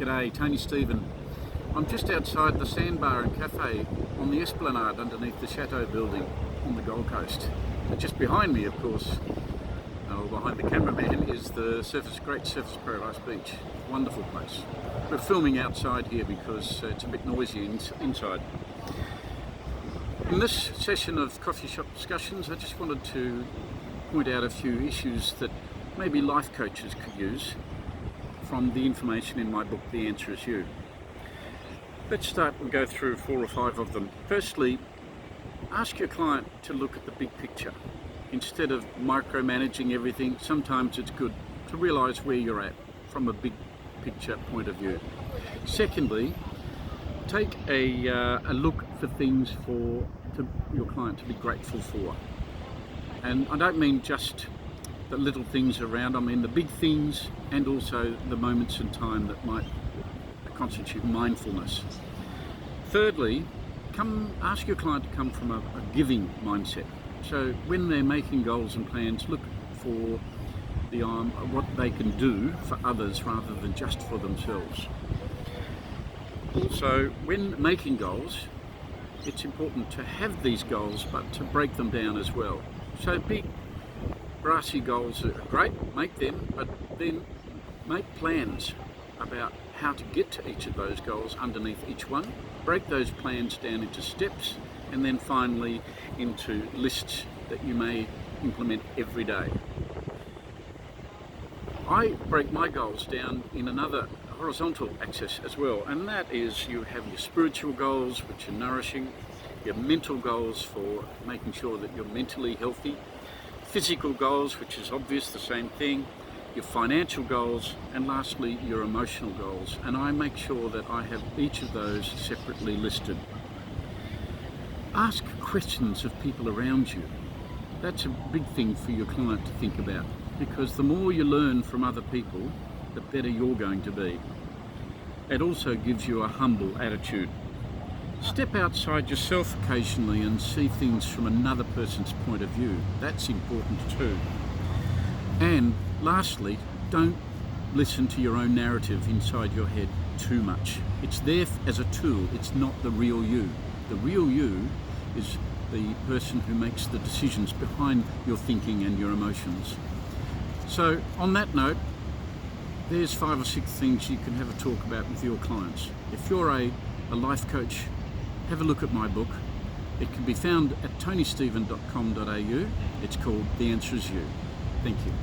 G'day, Tony Stephen. I'm just outside the Sandbar and Cafe on the Esplanade underneath the Chateau building on the Gold Coast. But just behind me, of course, behind the cameraman, is the Great Surfers Paradise Beach. Wonderful place. We're filming outside here because it's a bit noisy inside. In this session of coffee shop discussions, I just wanted to point out a few issues that maybe life coaches could use from the information in my book, The Answer Is You. Let's start and go through 4 or 5 of them. Firstly, ask your client to look at the big picture. Instead of micromanaging everything, sometimes it's good to realise where you're at from a big picture point of view. Secondly, take a look for things for your client to be grateful for. And I don't mean just the little things around, I mean the big things and also the moments in time that might constitute mindfulness. Thirdly, ask your client to come from a giving mindset. So when they're making goals and plans, look for what they can do for others rather than just for themselves. Also, when making goals, it's important to have these goals but to break them down as well. So big brassy goals are great, make them, but then make plans about how to get to each of those goals underneath each one. Break those plans down into steps and then finally into lists that you may implement every day. I break my goals down in another horizontal axis as well, and that is you have your spiritual goals, which are nourishing, your mental goals for making sure that you're mentally healthy, physical goals, which is obvious, the same thing, your financial goals, and lastly your emotional goals. And I make sure that I have each of those separately listed. Ask questions of people around you. That's a big thing for your client to think about, because the more you learn from other people, the better you're going to be. It also gives you a humble attitude. Step outside yourself occasionally and see things from another person's point of view. That's important too. And lastly, don't listen to your own narrative inside your head too much. It's there as a tool, it's not the real you. The real you is the person who makes the decisions behind your thinking and your emotions. So on that note, there's 5 or 6 things you can have a talk about with your clients. If you're a life coach, have a look at my book. It can be found at tonystephen.com.au. It's called The Answer Is You. Thank you.